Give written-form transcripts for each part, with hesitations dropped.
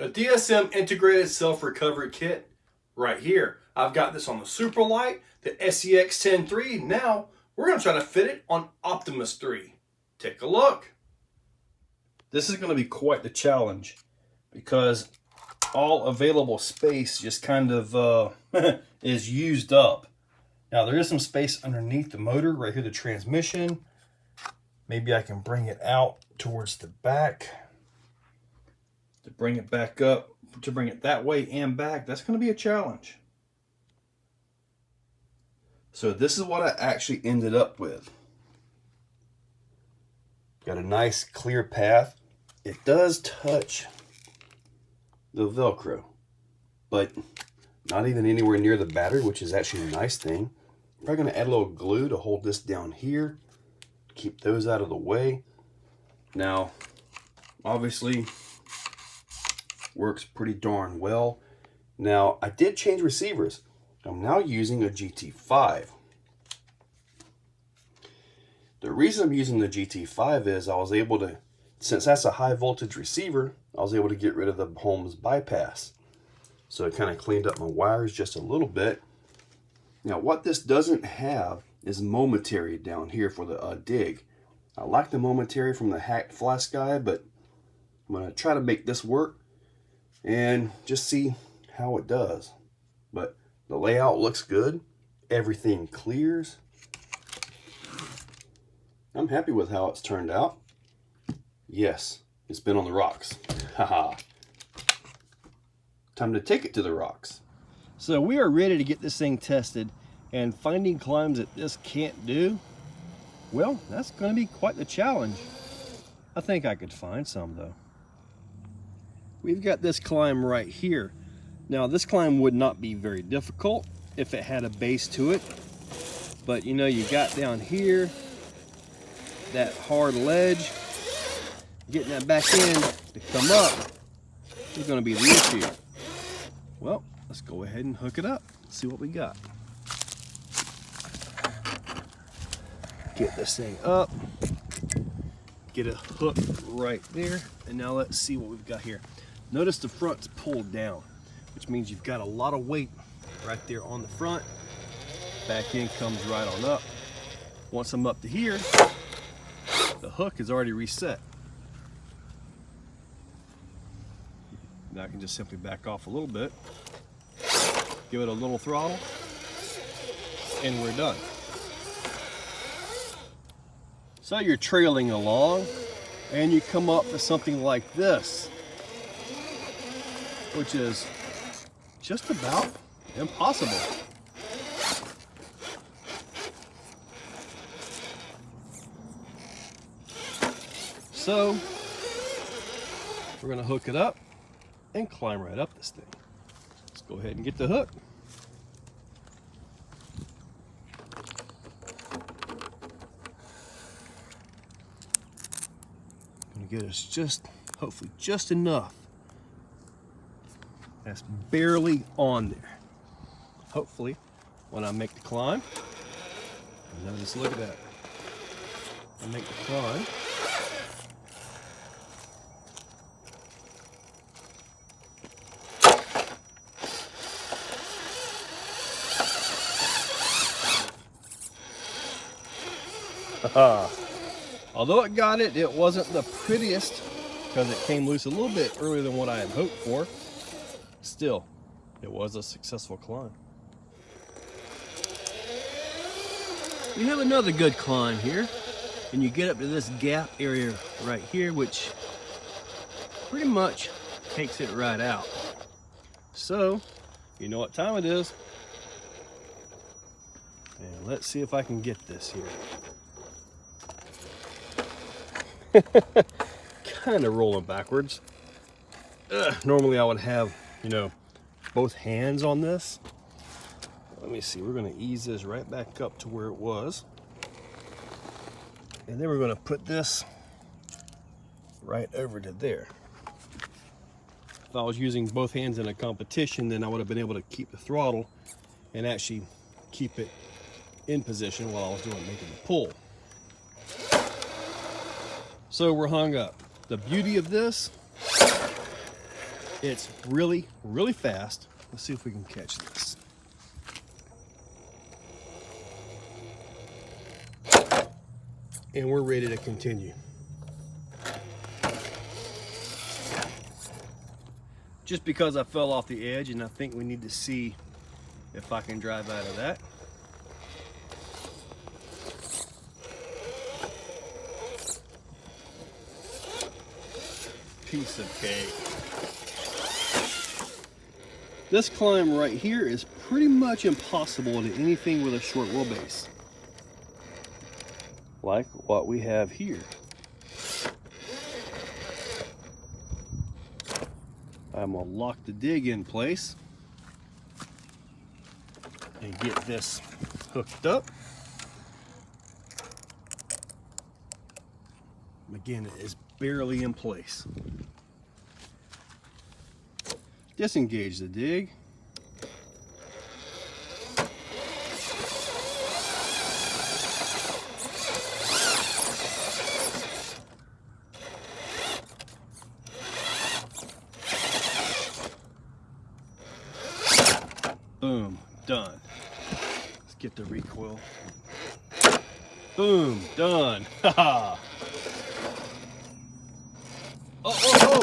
A DSM integrated self-recovery kit right here. I've got this on the Superlight, the SEX 10.3. Now we're going to try to fit it on Optimus 3. Take a look. This is going to be quite the challenge because all available space just kind of is used up. Now there is some space underneath the motor right here, the transmission. Maybe I can bring it out towards the back to bring it back up, to bring it that way and back. That's going to be a challenge. So this is what I actually ended up with. Got a nice clear path. It does touch the Velcro, but not even anywhere near the battery, which is actually a nice thing. I'm probably going to add a little glue to hold this down here, keep those out of the way. Now, obviously, works pretty darn well. Now, I did change receivers. I'm now using a GT5. The reason I'm using the GT5 is I was able to, since that's a high voltage receiver, I was able to get rid of the Holmes bypass. So it kind of cleaned up my wires just a little bit. Now what this doesn't have is momentary down here for the dig. I like the momentary from the hacked flask guy, but I'm going to try to make this work and just see how it does. But the layout looks good. Everything clears. I'm happy with how it's turned out. Yes, it's been on the rocks. Haha. Time to take it to the rocks. So we are ready to get this thing tested, and finding climbs that this can't do, well, that's going to be quite the challenge. I think I could find some though. We've got this climb right here. Now this climb would not be very difficult if it had a base to it, but you know, you got down here, that hard ledge, getting that back in to come up is going to be the issue. Well, let's go ahead and hook it up, see what we got. Get this thing up, get it hooked right there, and now let's see what we've got here. Notice the front's pulled down, which means you've got a lot of weight right there on the front. Back end comes right on up. Once I'm up to here, the hook is already reset. Now I can just simply back off a little bit, give it a little throttle, and we're done. So you're trailing along and you come up to something like this, which is just about impossible. So we're going to hook it up and climb right up this thing. Let's go ahead and get the hook. Gonna get us just, hopefully just enough. That's barely on there. Hopefully when I make the climb, notice, look at that. I make the climb. Although it got it, it wasn't the prettiest because it came loose a little bit earlier than what I had hoped for. Still, it was a successful climb. We have another good climb here, and you get up to this gap area right here, which pretty much takes it right out. So, you know what time it is. And let's see if I can get this here. Kind of rolling backwards. Normally I would have, you know, both hands on this. Let me see, we're going to ease this right back up to where it was. And then we're going to put this right over to there. If I was using both hands in a competition, then I would have been able to keep the throttle and actually keep it in position while I was making the pull. So we're hung up. The beauty of this It's really, really fast. Let's see if we can catch this. And we're ready to continue. Just because I fell off the edge, and I think we need to see if I can drive out of that. Piece of cake. This climb right here is pretty much impossible to anything with a short wheelbase, like what we have here. I'm gonna lock the dig in place and get this hooked up. Again, it is barely in place. Disengage the dig. Boom, done. Let's get the recoil. Boom, done. Haha. Oh.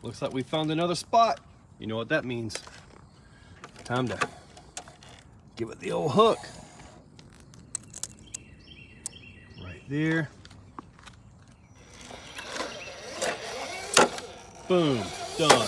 Looks like we found another spot. You know what that means. Time to give it the old hook. Right there. Boom, done.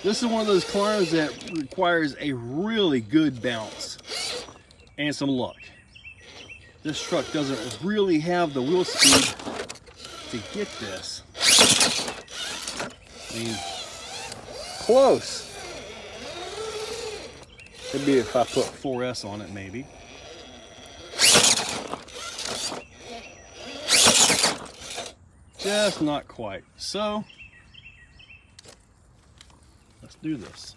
This is one of those climbs that requires a really good bounce and some luck. This truck doesn't really have the wheel speed to get this. I mean, close. Could be if I put 4S on it, maybe. Just not quite. So, let's do this.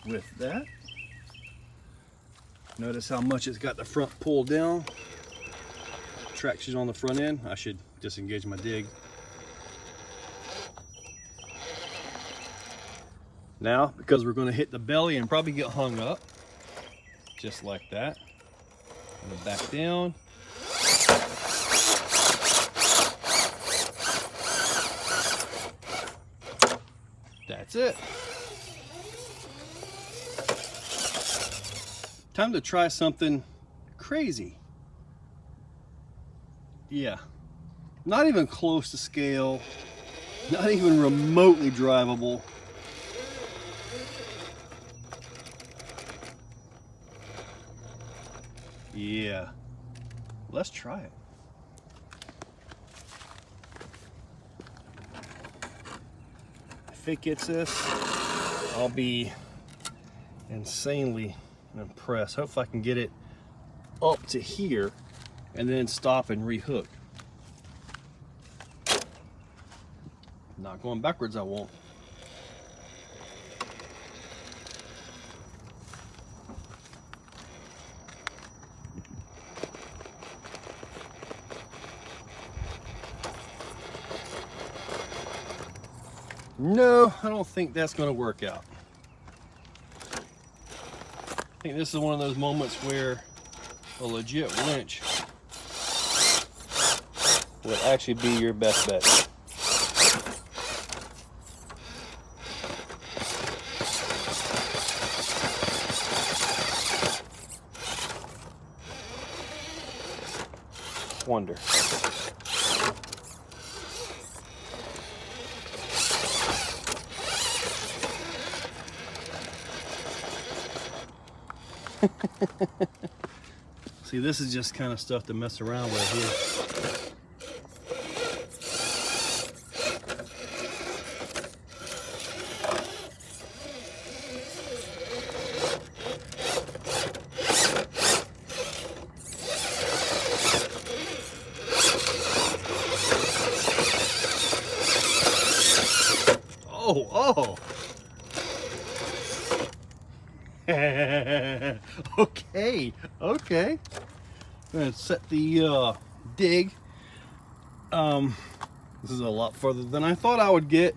With that, notice how much it's got the front pulled down. Traction on the front end. I should disengage my dig. Now, because we're going to hit the belly and probably get hung up, just like that. I'm going to back down. That's it. Time to try something crazy. Yeah, not even close to scale, not even remotely drivable. Yeah, let's try it. If it gets this, I'll be insanely impressed. Hopefully I can get it up to here and then stop and rehook. Not going backwards, I won't. No, I don't think that's going to work out. I think this is one of those moments where a legit winch would actually be your best bet. Wonder. See, this is just kind of stuff to mess around with here. Oh, okay. I'm gonna set the dig. This is a lot further than I thought I would get.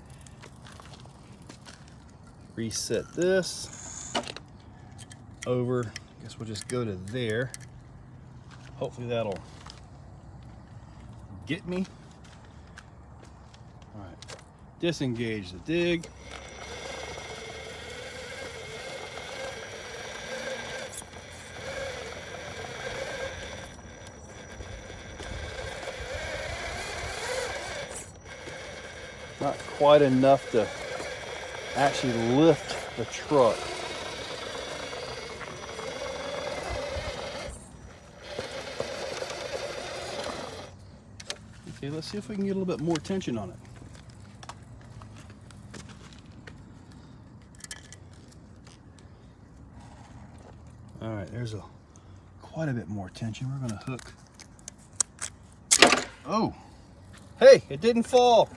Reset this over. I guess we'll just go to there. Hopefully that'll get me. All right, disengage the dig. Not quite enough to actually lift the truck. Okay, let's see if we can get a little bit more tension on it. All right, there's quite a bit more tension. We're gonna hook. Oh, hey, it didn't fall.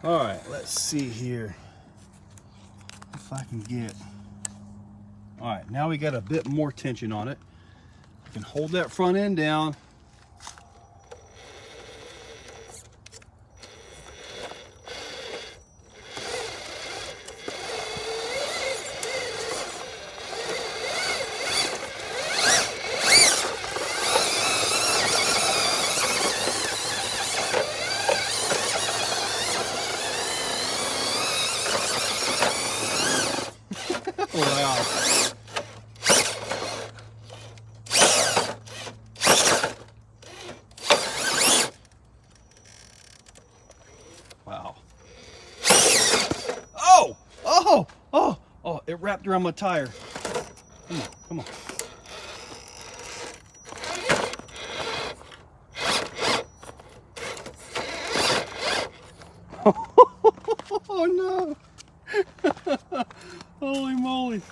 All right, let's see here if I can get. All right, now we got a bit more tension on it. I can hold that front end down. Wow. Wow. Oh, it wrapped around my tire. Come on. Oh no. Holy moly.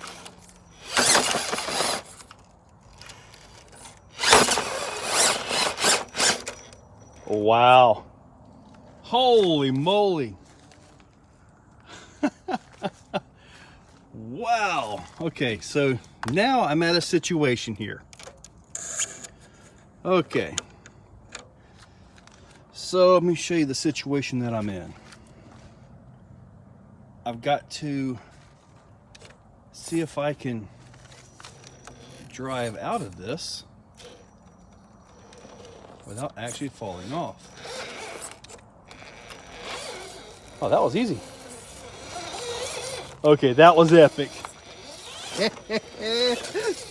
Wow. Holy moly. Wow. Okay, so now I'm at a situation here. Okay. So let me show you the situation that I'm in. I've got to see if I can drive out of this without actually falling off. Oh, that was easy. Okay, that was epic.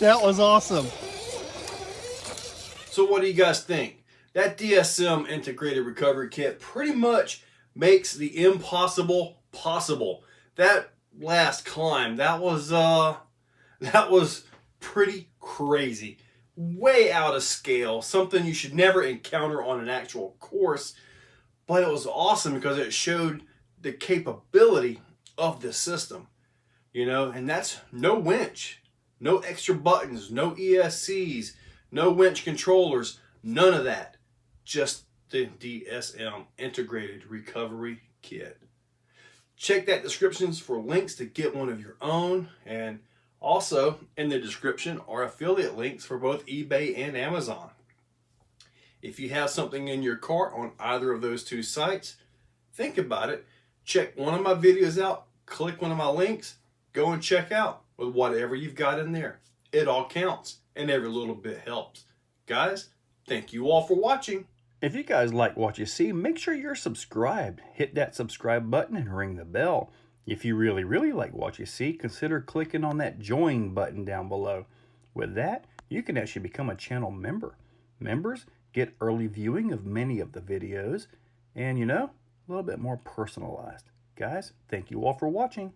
That was awesome. So what do you guys think? That DSM integrated recovery kit pretty much makes the impossible possible. That last climb, that was pretty crazy. Way out of scale. Something you should never encounter on an actual course. But it was awesome because it showed the capability of the system. You know, and that's no winch, no extra buttons, no ESCs, no winch controllers, none of that. Just the DSM integrated recovery kit. Check that descriptions for links to get one of your own, and also in the description are affiliate links for both eBay and Amazon. If you have something in your cart on either of those two sites, think about it. Check one of my videos out, click one of my links, go and check out with whatever you've got in there. It all counts and every little bit helps. Guys, thank you all for watching. If you guys like what you see, make sure you're subscribed. Hit that subscribe button and ring the bell. If you really like what you see, consider clicking on that join button down below. With that, you can actually become a channel member. Members get early viewing of many of the videos and, you know, a little bit more personalized. Guys, thank you all for watching.